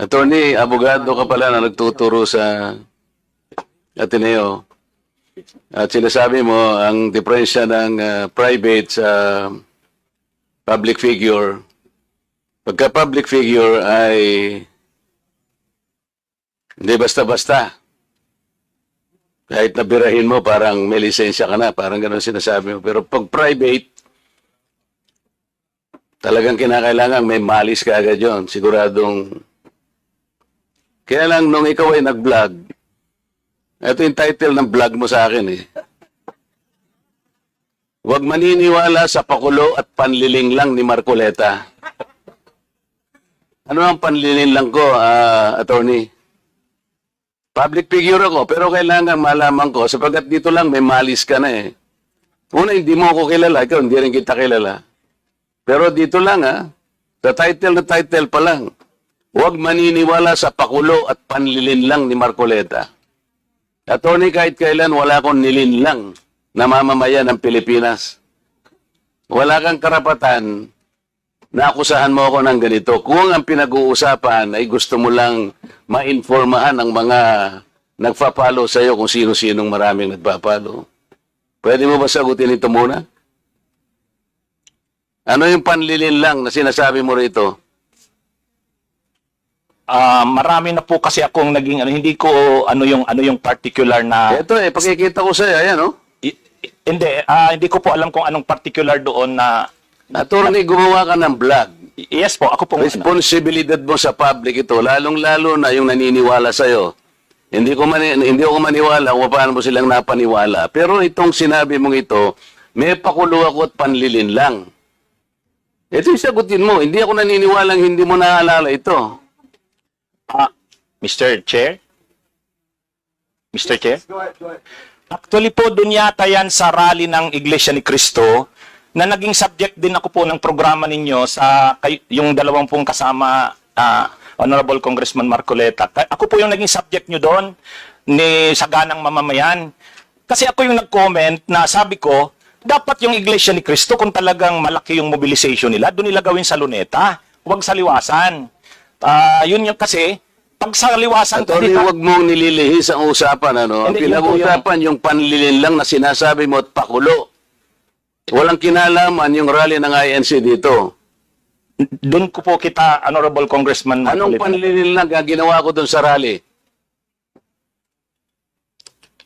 Attorney, abogado ka pala na nagtuturo sa Ateneo. At sinasabi mo, ang diferensya ng private sa public figure, pagka public figure ay hindi basta-basta. Kahit nabirahin mo, parang may lisensya ka na, parang gano'n sinasabi mo. Pero pag private, talagang kinakailangan may malis ka agad yun. Siguradong. Kaya lang nung ikaw ay nag-vlog, ito yung title ng vlog mo sa akin eh. Huwag maniniwala sa pakulo at panliling lang ni Marcoleta. Ano ang panliling lang ko, attorney? Public figure ako, pero kailangan malaman ko, sapagkat dito lang may malis ka na eh. Una, hindi mo ako kilala, ikaw hindi rin kita kilala. Pero dito lang sa title na title pa lang, huwag maniniwala sa pakulo at panlilin lang ni Marcoleta. Attorney, kahit kailan wala akong nilinlang na mamamayan ng Pilipinas. Wala kang karapatan na akusahan mo ako ng ganito. Kung ang pinag-uusapan ay gusto mo lang ma-informahan ang mga nagpa-follow sa iyo kung sino-sinong maraming nagpa-follow. Pwede mo ba sagutin ito muna? Ano yung panlilin lang na sinasabi mo rito? Marami na po kasi akong naging hindi ko ano yung particular na Ito pakikita ko sa iyo, ayan hindi ko po alam kung anong particular doon na Attorney, gumawa ka ng vlog. yes po, ako po Responsibilidad mo sa public ito, lalong-lalo na yung naniniwala sa iyo. Hindi ako maniwala kung paano mo silang napaniwala. Pero itong sinabi mong ito, may pakulo ako at panlilin lang. Ito yung sagutin mo. Hindi ako naniniwalang hindi mo naalala ito. Mr. Chair? Mr. Chair? Actually po, dun yata yan sa rally ng Iglesia ni Cristo na naging subject din ako po ng programa ninyo sa yung dalawang pong kasama Honorable Congressman Marcoleta. Ako po yung naging subject nyo doon ni Saganang Mamamayan. Kasi ako yung nag-comment na sabi ko, dapat yung Iglesia ni Cristo kung talagang malaki yung mobilization nila, doon nila gawin sa Luneta, huwag sa Liwasan. Yun yung kasi, pag sa Liwasan... Attorney, huwag mong nililihis ang usapan. Ang Hindi, pinag-usapan yung panlilin lang na sinasabi mo at pakulo. Walang kinalaman yung rally ng INC dito. Doon ko po kita, Honorable Congressman Anong Marcoleta. panlilin lang ang ginawa ko doon sa rally?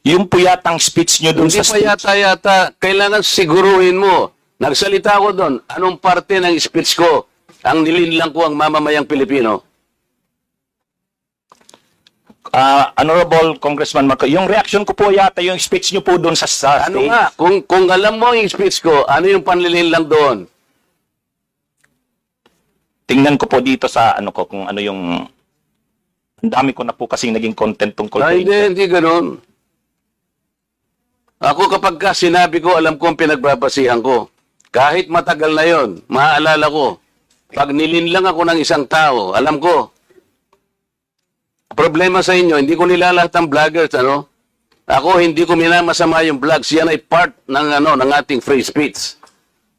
Yung po yatang speech nyo doon Hindi sa pa yata, kailangan siguruhin mo. Nagsalita ko doon, anong parte ng speech ko ang nilinlang ko ang mamamayang Pilipino? Honorable Congressman Marco, yung reaction ko po yata yung speech nyo po doon sa Ano stage. nga, kung alam mo yung speech ko, ano yung panlilin lang doon? Tingnan ko po dito sa ano ko kung ano yung ang dami ko na po kasing naging content tungkol kay Hindi ganun. Ako kapag sinabi ko, alam ko ang pinagbabasihan ko. Kahit matagal na yon, maaalala ko. Pag nilinlang ako ng isang tao, alam ko. Problema sa inyo, hindi ko nilalat ang vloggers, Ako, hindi ko minamasama yung vlogs. Yan ay part ng ating free speech.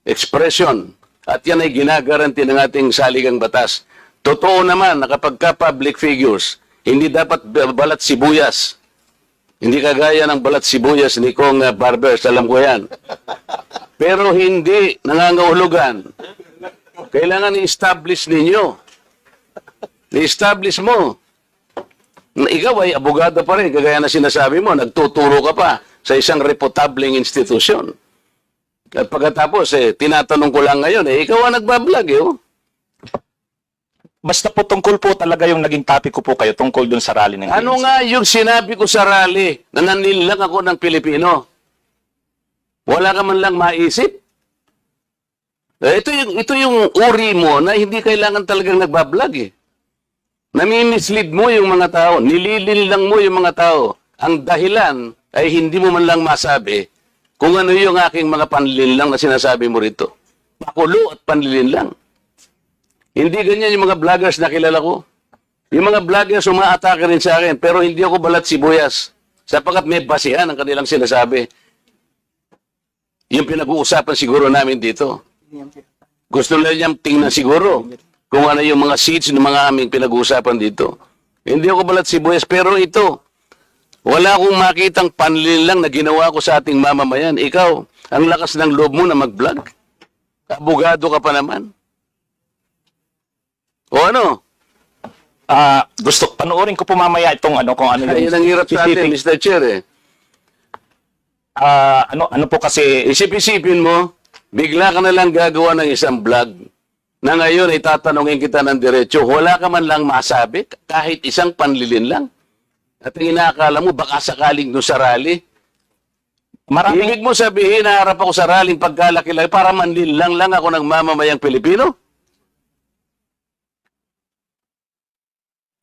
Expression. At yan ay ginagaranti ng ating saligang batas. Totoo naman na kapag ka-public figures, hindi dapat balat sibuyas. Hindi kagaya ng balat sibuyas ni Kong Barbers, alam ko yan. Pero hindi nangangahulugan. Kailangan i-establish ninyo. I-establish mo. Ikaw ay abogado pa rin, kagaya na sinasabi mo, nagtuturo ka pa sa isang reputabling institusyon. At pagkatapos, tinatanong ko lang ngayon, ikaw ang nagbablog, Basta po tungkol po talaga yung naging topic ko po kayo tungkol doon sa rally ng Ano ANC. nga yung sinabi ko sa rally na nanilang ako ng Pilipino? Wala ka man lang maisip? Ito yung uri mo na hindi kailangan talagang nagbablog Nami-mislead mo yung mga tao, nililin lang mo yung mga tao. Ang dahilan ay hindi mo man lang masabi kung ano yung aking mga panlilin lang na sinasabi mo rito. Pakulo at panlilin lang. Hindi ganyan yung mga vloggers na kilala ko. Yung mga vloggers umaatake rin sa akin, pero hindi ako balat sibuyas. Sapagkat may basihan ang kanilang sinasabi. Yung pinag-uusapan siguro namin dito. Gusto nila niyang tingnan siguro. kung ano yung mga seats ng mga aming pinag-uusapan dito. Hindi ako balat sibuyas, pero ito, wala akong makitang panlin lang na ginawa ko sa ating mamamayan. Ikaw, ang lakas ng loob mo na mag-vlog. Abogado ka pa naman. O ano? Gusto, panoorin ko po mamaya itong kung ano Ay, yun ang hirap sa atin, Mr. Chair eh. ano po kasi, Isip-isipin mo, bigla ka na lang gagawa ng isang vlog na ngayon ay tatanungin kita ng diretso, wala ka man lang masabi, kahit isang panlilin lang. At ang inaakala mo, baka sakaling no sa rally. maraming, Ibig mo sabihin, naharap ako sa rallying pagkalaki-laki para manlilang lang ako ng mamamayang Pilipino?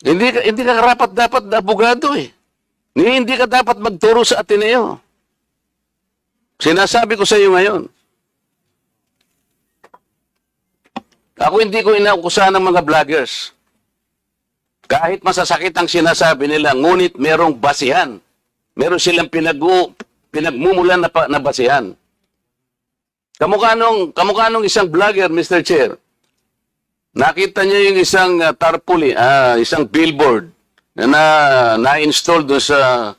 Hindi ka karapat dapat na abogado eh. Hindi ka dapat magturo sa Ateneo. Sinasabi ko sa iyo ngayon. Ako hindi ko inaukusahan ng mga vloggers. Kahit masasakit ang sinasabi nila, ngunit merong basihan. Meron silang pinagmumulan na basihan. Kamukha nung isang vlogger, Mr. Chair. Nakita niya yung isang tarpaulin, isang billboard na na-install doon sa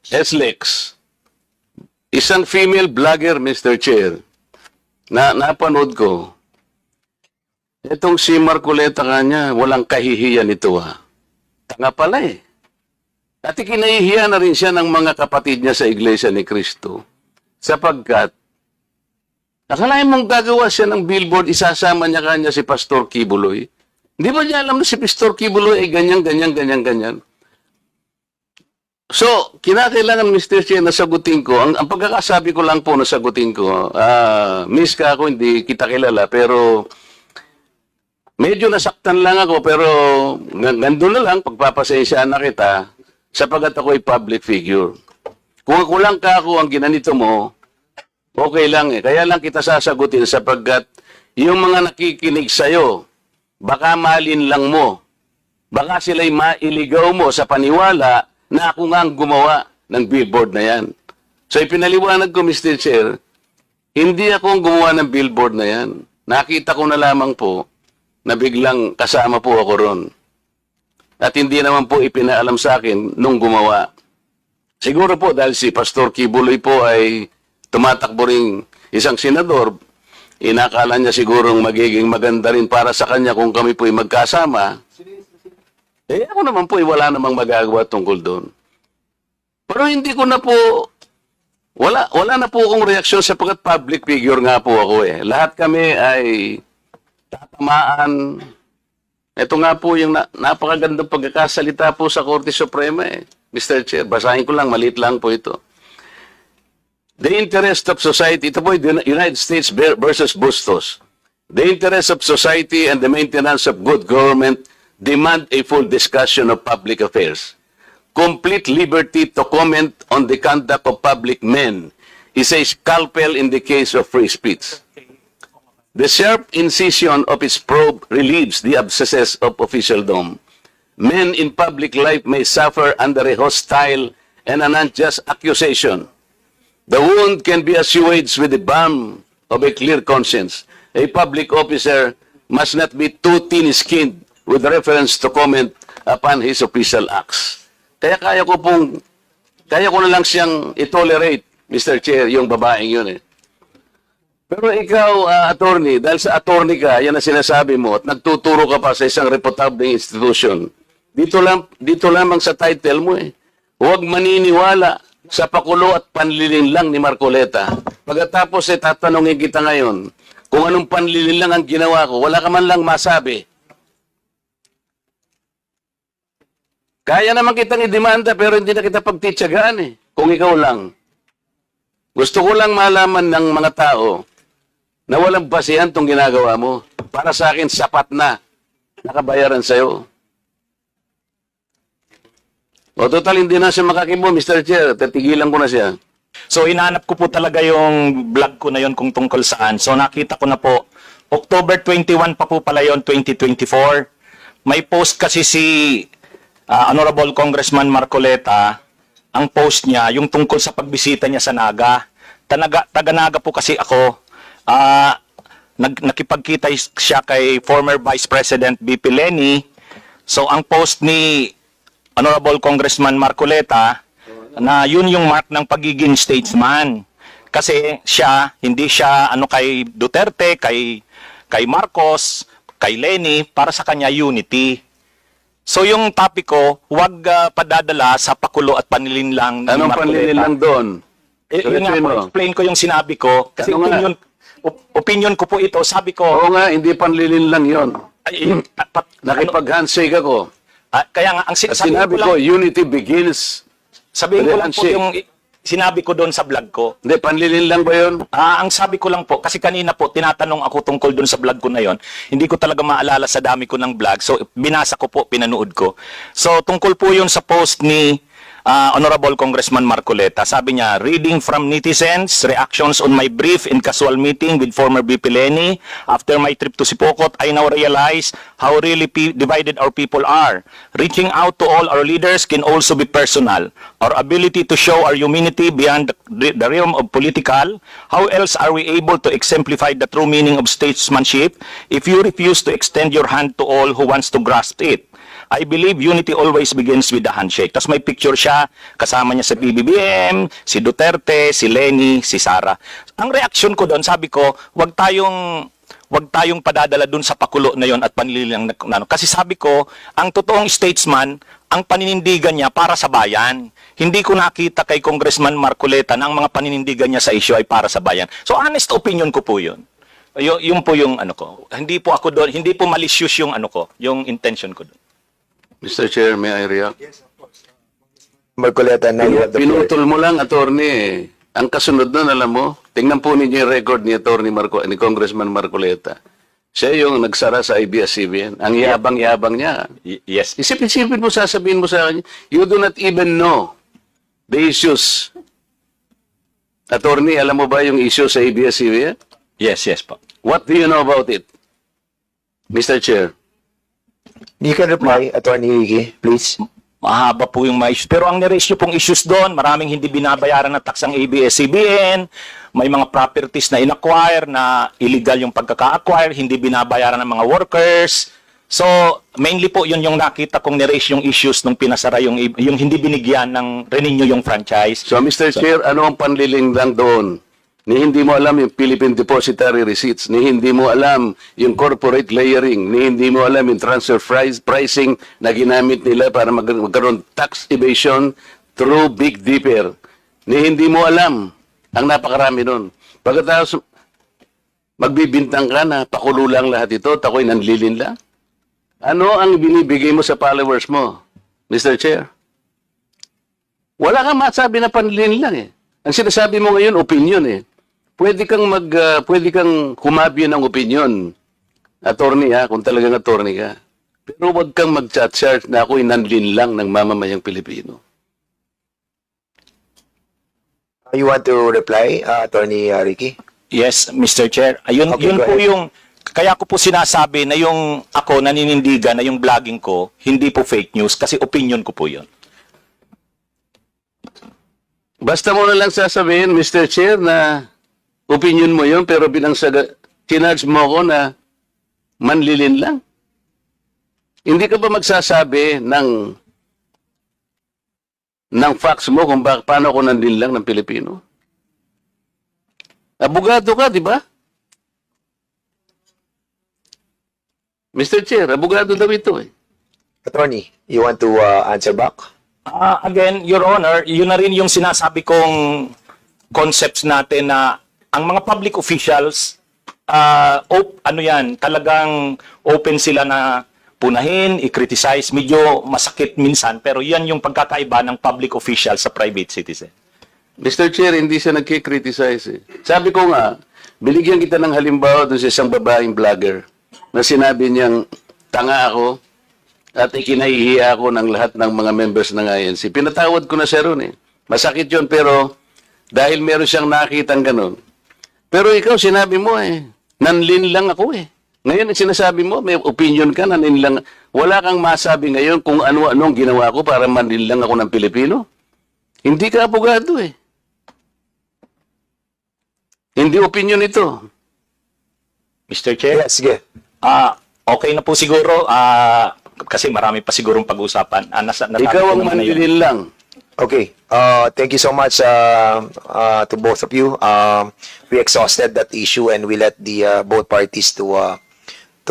SLEX. Isang female vlogger, Mr. Chair, na napanood ko. Itong si Marcoleta kanya, walang kahihiyan ito Tanga pala eh. At ikinahihiya na rin siya ng mga kapatid niya sa Iglesia ni Cristo. Sapagkat, nakalain mong gagawa siya ng billboard, isasama niya kanya si Pastor Kibuloy. Hindi ba niya alam na si Pastor Kibuloy ay ganyan. So, kinakailangan, Mr. Chair, na sagutin ko. Ang pagkakasabi ko lang po na sagutin ko, miss ka ako, hindi kita kilala, pero medyo nasaktan lang ako, pero nandun na lang, pagpapasensyaan na kita, sapagat ako ay public figure. Kung ako lang ka ako ang ginanito mo, okay lang eh. Kaya lang kita sasagutin sapagkat yung mga nakikinig sa'yo, baka malin lang mo. Baka sila'y mailigaw mo sa paniwala na ako nga ang gumawa ng billboard na yan. So ipinaliwanag ko, Mr. Chair, hindi ako ang gumawa ng billboard na yan. Nakita ko na lamang po na biglang kasama po ako ron. At hindi naman po ipinaalam sa akin nung gumawa. Siguro po dahil si Pastor Kibuloy po ay tumatakbo ring isang senador, inakala niya sigurong magiging maganda rin para sa kanya kung kami po ay magkasama. Eh ako naman po ay wala namang magagawa tungkol doon. Pero hindi ko na po, wala na po akong reaksyon sapagkat public figure nga po ako eh. Lahat kami ay tatamaan. Ito nga po yung napakagandang pagkakasalita po sa Korte Suprema eh. Mr. Chair, basahin ko lang, maliit lang po ito. The interest of society, ito po yung United States versus Bustos. The interest of society and the maintenance of good government demand a full discussion of public affairs. Complete liberty to comment on the conduct of public men is a scalpel in the case of free speech. The sharp incision of its probe relieves the abscesses of officialdom. Men in public life may suffer under a hostile and an unjust accusation. The wound can be assuaged with the balm of a clear conscience. A public officer must not be too thin-skinned with reference to comment upon his official acts. Kaya kaya ko na lang siyang i-tolerate, Mr. Chair, yung babaeng yun eh. Pero ikaw, attorney, dahil sa attorney ka, yan ang sinasabi mo, at nagtuturo ka pa sa isang reputable institution, dito lamang sa title mo eh. Huwag maniniwala sa pakulo at panlilin lang ni Marcoleta. Pagkatapos tatanungin kita ngayon, kung anong panlilin lang ang ginawa ko, wala ka man lang masabi. Kaya naman kitang idemanda pero hindi na kita pagtitsagaan eh, kung ikaw lang. Gusto ko lang malaman ng mga tao na walang basihan itong ginagawa mo. Para sa akin, sapat na nakabayaran sa'yo. O total, hindi na siya makakibo, Mr. Chair. Tatigilan ko na siya. So, hinahanap ko po talaga yung vlog ko na yon kung tungkol saan. So, nakita ko na po, October 21 pa po pala yon 2024. May post kasi si Honorable Congressman Marcoleta, ang post niya, yung tungkol sa pagbisita niya sa Naga. Taga Naga po kasi ako. nakipagkita siya kay former Vice President BP Leni. So ang post ni Honorable Congressman Marcoleta na yun yung mark ng pagiging statesman. Kasi hindi siya kay Duterte, kay Marcos, kay Leni, para sa kanya unity. So yung topic ko, huwag padadala sa pakulo at panlilinlang ni Anong Marcoleta. panlililang doon? Yun nga po, explain ko yung sinabi ko. Kasi Ano nga? opinion ko po ito. Sabi ko, Oo nga, hindi panlilinlang yon. Nakipag-handshake ako. Kaya nga, ang At sabi sinabi ko ko, lang, unity begins. sabihin ko lang po handshake. yung sinabi ko doon sa vlog ko. Hindi, panlilinlang ba yun? Ang sabi ko lang po, kasi kanina po, tinatanong ako tungkol doon sa vlog ko na yon. Hindi ko talaga maalala sa dami ko ng vlog. So, binasa ko po, pinanood ko. So, tungkol po yun sa post ni Honorable Congressman Marcoleta. Sabi niya, reading from netizens, reactions on my brief and casual meeting with former VP Leni. After my trip to Sipokot, I now realize how really divided our people are. Reaching out to all our leaders can also be personal. Our ability to show our humanity beyond the realm of political. How else are we able to exemplify the true meaning of statesmanship if you refuse to extend your hand to all who wants to grasp it? I believe unity always begins with the handshake. Tapos may picture siya, kasama niya sa BBBM, si Duterte, si Leni, si Sara. Ang reaksyon ko doon, sabi ko, wag tayong padadala doon sa pakulo na yon at panlilang na. Kasi sabi ko, ang totoong statesman, ang paninindigan niya para sa bayan. Hindi ko nakita kay Congressman Marcoleta na ang mga paninindigan niya sa issue ay para sa bayan. So honest opinion ko po yun. Yung po yung ko. Hindi po ako doon, hindi po malicious yung yung intention ko doon. Mr. Chair, may I react? Marcoleta, now you have the floor. Pinutol mo lang, attorney. Ang kasunod nun, alam mo, tingnan po ninyo yung record ni ni Congressman Marcoleta. Siya yung nagsara sa ABS-CBN. Ang yabang-yabang niya. Yes. Isip-isipin mo, sasabihin mo sa akin, you do not even know the issues. Attorney, alam mo ba yung issue sa ABS-CBN? Yes po. What do you know about it? Mr. Chair. You can reply, Attorney Ricky, please. Mahaba po yung mga issues. Pero ang niraise nyo pong issues doon, maraming hindi binabayaran na tax ang ABS-CBN, may mga properties na in-acquire na illegal yung pagkaka-acquire, hindi binabayaran ng mga workers. So, mainly po yun yung nakita kong niraise yung issues nung pinasara yung hindi binigyan ng renew yung franchise. So, Mr. Chair, ano ang panlilingdang doon? Ni hindi mo alam yung Philippine Depositary Receipts, ni hindi mo alam yung corporate layering, ni hindi mo alam yung transfer pricing na ginamit nila para magkaroon tax evasion through Big Dipper. Ni hindi mo alam ang napakarami nun. Pagkatapos, magbibintang ka na, pakulo lang lahat ito, tako'y nanlilin lang. Ano ang binibigay mo sa followers mo, Mr. Chair? Wala kang masabi na panlilin lang eh. Ang sinasabi mo ngayon, opinion eh. Pwede kang humabyo ng opinion. Attorney ha, kung talagang attorney ka. Pero wag kang mag-chat-chat na ako'y nanlin lang ng mamamayang Pilipino. You want to reply, Attorney Ricky? Yes, Mr. Chair. Ayun, Okay, yun go po ahead. yung, kaya ko po sinasabi na yung ako naninindigan na yung vlogging ko, hindi po fake news kasi opinion ko po yun. Basta mo na lang sasabihin, Mr. Chair, na opinion mo yun, pero bilang kinarge mo ko na manlilin lang. Hindi ka ba magsasabi ng facts mo kung paano ako nanlilin lang ng Pilipino? Abogado ka, di ba? Mr. Chair, abogado daw ito eh. Attorney, you want to answer back? Again, Your Honor, yun na rin yung sinasabi kong concepts natin na ang mga public officials, talagang open sila na punahin, i-criticize. Medyo masakit minsan, pero yan yung pagkakaiba ng public official sa private citizen. Mr. Chair, hindi siya nagkikriticize eh. Sabi ko nga, binigyan kita ng halimbawa doon sa isang babaeng vlogger na sinabi niyang tanga ako at ikinahihiya ako ng lahat ng mga members ng INC. Pinatawad ko na siya ron eh. Masakit yun pero dahil meron siyang nakitang ganun. Pero ikaw sinabi mo eh, nanlin lang ako eh. Ngayon sinasabi mo, may opinion ka, nanlin lang. Wala kang masabi ngayon kung ano-anong ginawa ko para manlin lang ako ng Pilipino. Hindi ka abogado eh. Hindi opinion ito. Mr. Chair? Yes, sige. Okay na po siguro. Kasi marami pa sigurong pag-usapan. Ikaw ang manlilin lang. Okay. Thank you so much to both of you. We exhausted that issue and we let the both parties to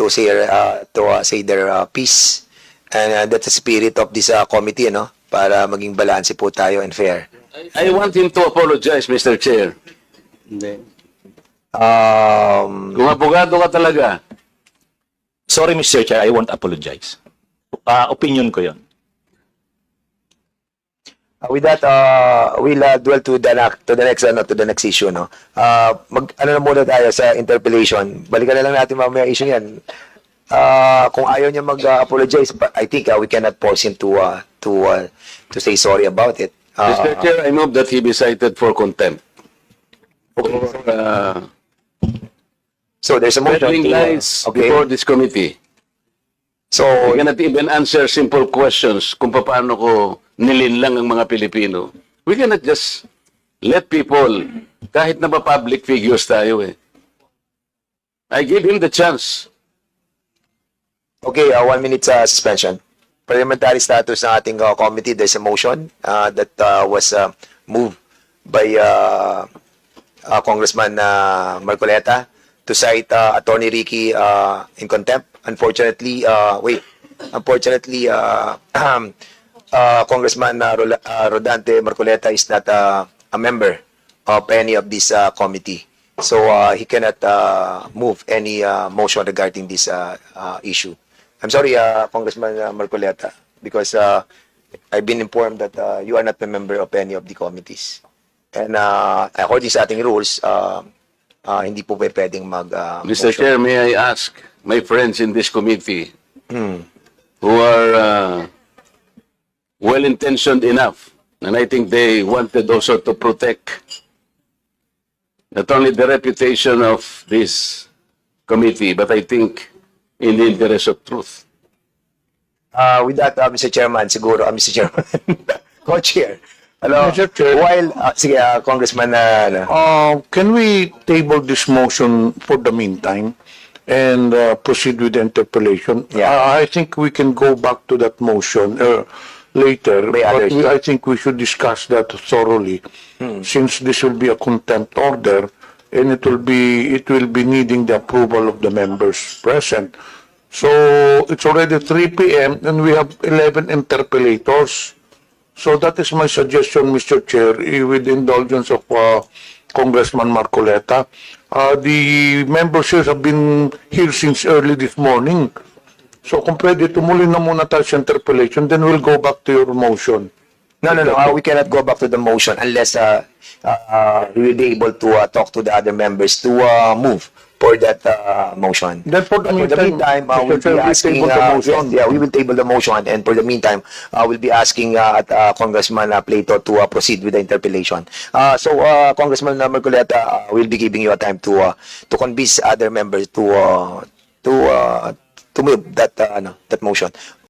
say their piece. And that's the spirit of this committee, no? Para maging balanse po tayo and fair. I want him to apologize, Mr. Chair. Kung abogado ka talaga. Sorry, Mr. Chair, I won't apologize. Opinion ko yon. With that, we'll dwell to the next issue, no. Ano na muna tayo sa interpellation. Balikan na lang natin mamaya issue yan. Kung ayaw niya mag-apologize, I think we cannot force him to say sorry about it. Mr. Chair, I move that he be cited for contempt. So there's a motion. Peddling lies before this committee. So I cannot even answer simple questions kung paano ko nilinlang ang mga Pilipino. We cannot just let people, kahit na ba public figures tayo eh. I give him the chance. okay, 1 minute suspension. Parliamentary status ng ating committee. There's a motion that was moved by Congressman Marcoleta to cite Attorney Ricky in contempt. Unfortunately, Congressman Rodante Marcoleta is not a member of any of this committee. So he cannot move any motion regarding this issue. I'm sorry, Congressman Marcoleta, because I've been informed that you are not a member of any of the committees. And according sa ating rules, hindi po pwedeng Mr. Chair, may I ask my friends in this committee who are well-intentioned enough, and I think they wanted also to protect not only the reputation of this committee, but I think in the interest of truth. with that, Mr. Chairman, siguro, Mr. Chairman, co-chair. Hello. Mr. Chair. While, sige, Congressman, Can we table this motion for the meantime and proceed with the interpellation? Yeah. I think we can go back to that motion later, May but others. I think we should discuss that thoroughly, since this will be a contempt order and it will be needing the approval of the members present. So it's already 3 p.m. and we have 11 interpellators. So that is my suggestion, Mr. Chair, with the indulgence of Congressman Marcoleta. The members here have been here since early this morning. So kung pwede, tumuloy na muna tayo sa interpellation, then we'll go back to your motion. no, we cannot go back to the motion unless we will be able to talk to the other members to move for that motion. Then for the meantime, we'll Mr. Chair, be asking, table the motion. we will table the motion, and for the meantime, we'll be asking Congressman Plato to proceed with the interpellation. So, Congressman Marcoleta, we'll be giving you a time to convince other members to move that motion.